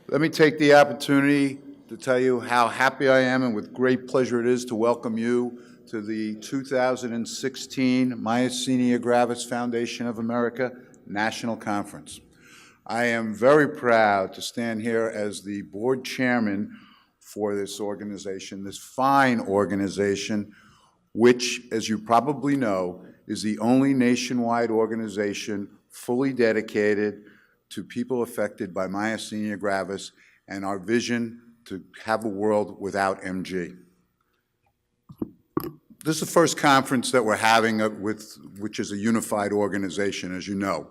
Let me take the opportunity to tell you how happy I am and with great pleasure it is to welcome you to the 2016 Myasthenia Gravis Foundation of America National Conference. I am very proud to stand here as the board chairman for this organization, this fine organization, which, as you probably know, is the only nationwide organization fully dedicated to people affected by myasthenia gravis and our vision to have a world without MG. This is the first conference that we're having which is a unified organization, as you know.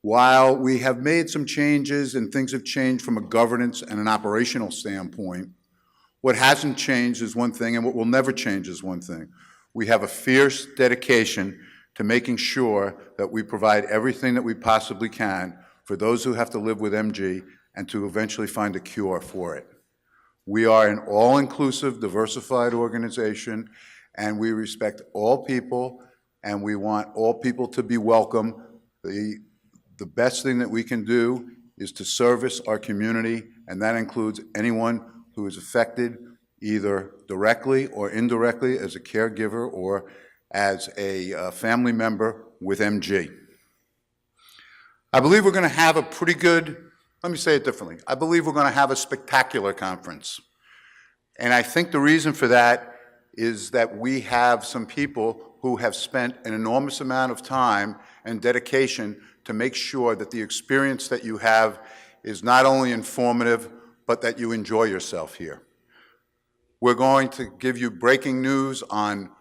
While we have made some changes and things have changed from a governance and an operational standpoint, what hasn't changed is one thing, and what will never change is one thing. We have a fierce dedication to making sure that we provide everything that we possibly can for those who have to live with MG and to eventually find a cure for it. We are an all-inclusive, diversified organization, and we respect all people, and we want all people to be welcome. The best thing that we can do is to service our community, and that includes anyone who is affected either directly or indirectly as a caregiver or as a family member with MG. I believe we're going to have a pretty good, let me say it differently, I believe we're going to have a spectacular conference. And I think the reason for that is that we have some people who have spent an enormous amount of time and dedication to make sure that the experience that you have is not only informative, but that you enjoy yourself here. We're going to give you breaking news on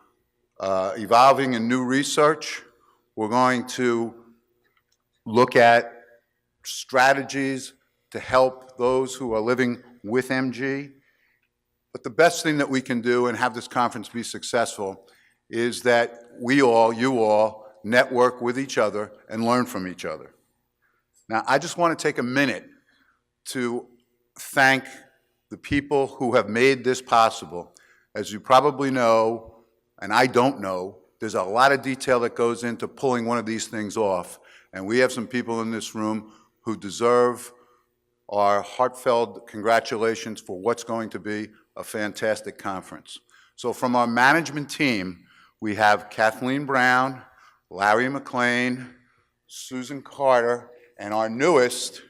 evolving and new research. We're going to look at strategies to help those who are living with MG. But the best thing that we can do and have this conference be successful is that we all, you all, network with each other and learn from each other. Now, I just want to take a minute to thank the people who have made this possible. As you probably know, and I don't know, there's a lot of detail that goes into pulling one of these things off. And we have some people in this room who deserve our heartfelt congratulations for what's going to be a fantastic conference. So from our management team, we have Kathleen Brown, Larry McLean, Susan Carter, and our newest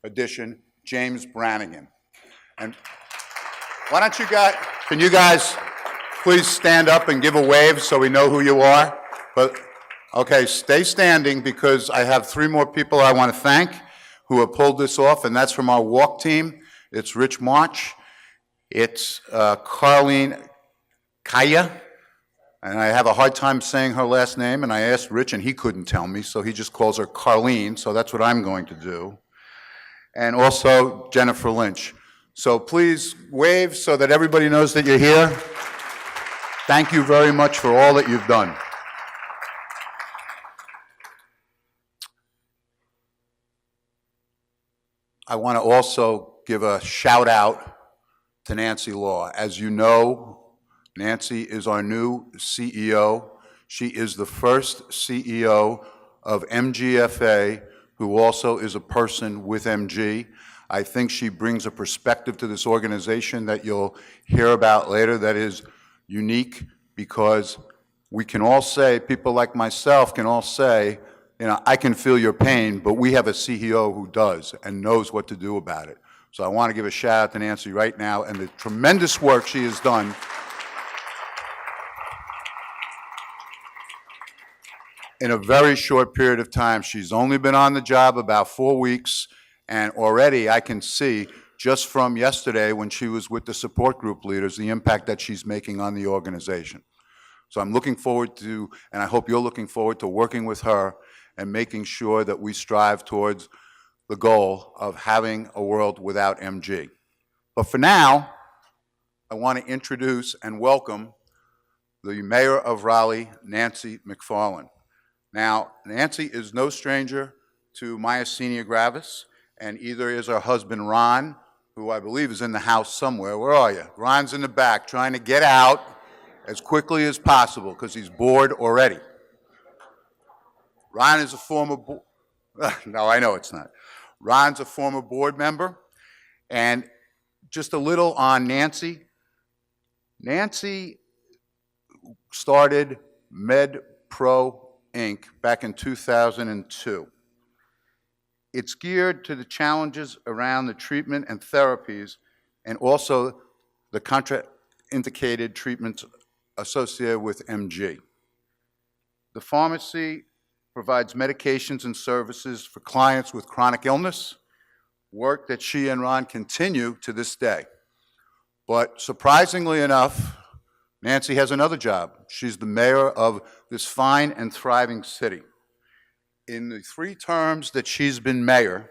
addition, James Brannigan. And why don't you guys, can you guys please stand up and give a wave so we know who you are? But, okay, stay standing because I have three more people I want to thank who have pulled this off, and that's from our walk team. It's Rich March, it's Carlene Kaya, and I have a hard time saying her last name, and I asked Rich and he couldn't tell me, so he just calls her Carlene, so that's what I'm going to do. And also Jennifer Lynch. So please wave so that everybody knows that you're here. Thank you very much for all that you've done. I want to also give a shout out to Nancy Law. As you know, Nancy is our new CEO. She is the first CEO of MGFA, who also is a person with MG. I think she brings a perspective to this organization that you'll hear about later that is unique, because we can all say, people like myself can all say, you know, I can feel your pain, but we have a CEO who does and knows what to do about it. So I want to give a shout out to Nancy right now and the tremendous work she has done in a very short period of time. She's only been on the job about 4 weeks, and already I can see just from yesterday when she was with the support group leaders, the impact that she's making on the organization. So I'm looking forward to, and I hope you're looking forward to working with her and making sure that we strive towards the goal of having a world without MG. But for now, I want to introduce and welcome the Mayor of Raleigh, Nancy McFarlane. Now, Nancy is no stranger to myasthenia gravis, and either is her husband, Ron, who I believe is in the house somewhere. Where are you? Ron's in the back trying to get out as quickly as possible because he's bored already. Ron is a former, no, I know it's not. Ron's a former board member. And just a little on Nancy. Nancy started MedPro Inc. back in 2002. It's geared to the challenges around the treatment and therapies and also the contraindicated treatments associated with MG. The pharmacy provides medications and services for clients with chronic illness, work that she and Ron continue to this day. But surprisingly enough, Nancy has another job. She's the mayor of this fine and thriving city. In the 3 terms that she's been mayor,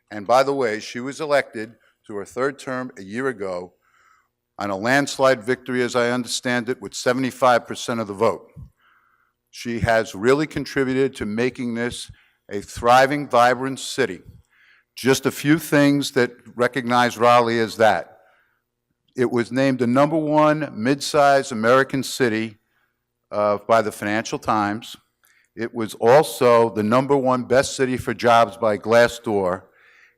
and by the way, she was elected to her 3rd term a year ago on a landslide victory, as I understand it, with 75% of the vote. She has really contributed to making this a thriving, vibrant city. Just a few things that recognize Raleigh as that. It was named the #1 mid-sized American city by the Financial Times. It was also the #1 best city for jobs by Glassdoor.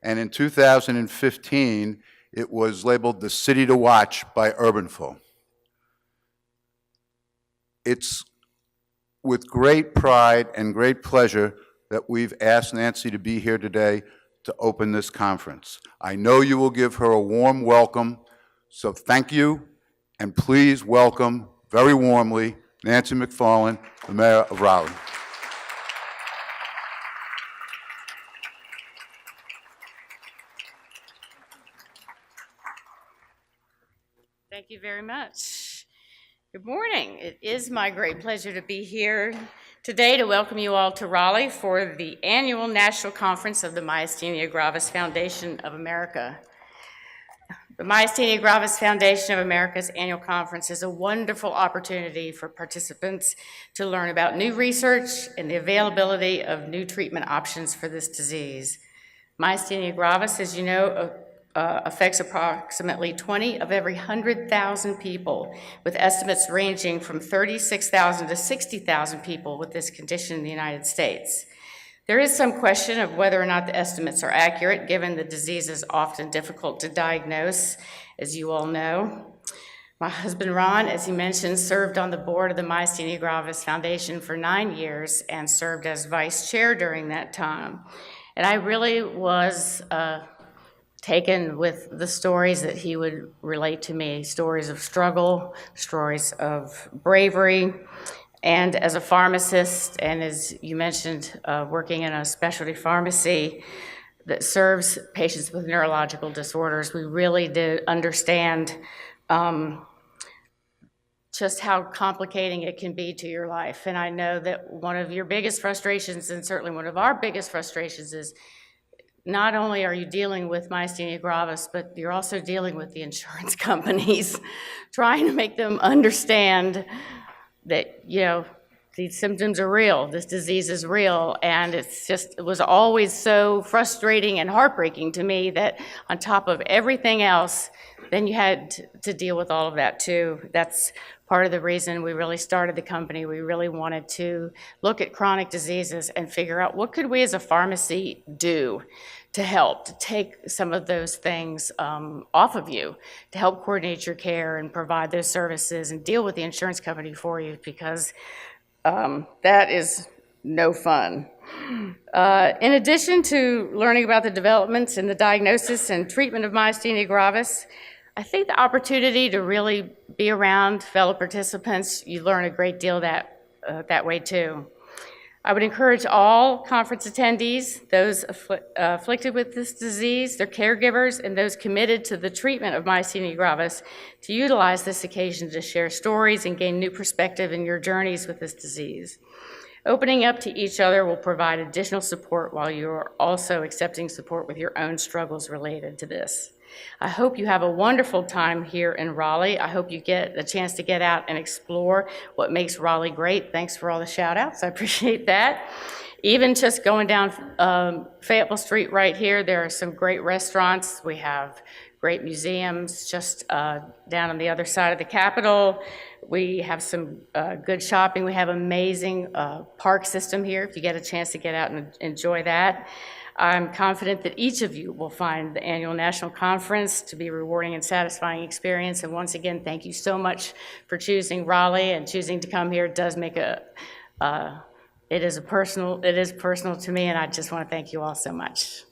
And in 2015, it was labeled the city to watch by Urbanfo. It's with great pride and great pleasure that we've asked Nancy to be here today to open this conference. I know you will give her a warm welcome, so thank you, and please welcome very warmly Nancy McFarlane, the Mayor of Raleigh. Thank you very much. Good morning. It is my great pleasure to be here today to welcome you all to Raleigh for the annual National Conference of the Myasthenia Gravis Foundation of America. The Myasthenia Gravis Foundation of America's annual conference is a wonderful opportunity for participants to learn about new research and the availability of new treatment options for this disease. Myasthenia gravis, as you know, affects approximately 20 of every 100,000 people, with estimates ranging from 36,000 to 60,000 people with this condition in the United States. There is some question of whether or not the estimates are accurate, given the disease is often difficult to diagnose, as you all know. My husband, Ron, as he mentioned, served on the board of the Myasthenia Gravis Foundation for 9 years and served as vice chair during that time. And I really was taken with the stories that he would relate to me, stories of struggle, stories of bravery. And as a pharmacist, and as you mentioned, working in a specialty pharmacy that serves patients with neurological disorders, we really did understand just how complicating it can be to your life. And I know that one of your biggest frustrations, and certainly one of our biggest frustrations, is not only are you dealing with myasthenia gravis, but you're also dealing with the insurance companies, trying to make them understand that, you know, these symptoms are real, this disease is real, and it was always so frustrating and heartbreaking to me that on top of everything else, then you had to deal with all of that too. That's part of the reason we really started the company. We really wanted to look at chronic diseases and figure out what could we as a pharmacy do to help, to take some of those things off of you, to help coordinate your care and provide those services and deal with the insurance company for you, because that is no fun. In addition to learning about the developments in the diagnosis and treatment of myasthenia gravis, I think the opportunity to really be around fellow participants, you learn a great deal that way too. I would encourage all conference attendees, those afflicted with this disease, their caregivers, and those committed to the treatment of myasthenia gravis to utilize this occasion to share stories and gain new perspective in your journeys with this disease. Opening up to each other will provide additional support while you're also accepting support with your own struggles related to this. I hope you have a wonderful time here in Raleigh. I hope you get a chance to get out and explore what makes Raleigh great. Thanks for all the shout outs, I appreciate that. Even just going down Fayetteville Street right here, there are some great restaurants. We have great museums just down on the other side of the Capitol. We have some good shopping. We have amazing park system here if you get a chance to get out and enjoy that. I'm confident that each of you will find the annual national conference to be a rewarding and satisfying experience. And once again, thank you so much for choosing Raleigh and choosing to come here. It does make it is personal to me, and I just want to thank you all so much.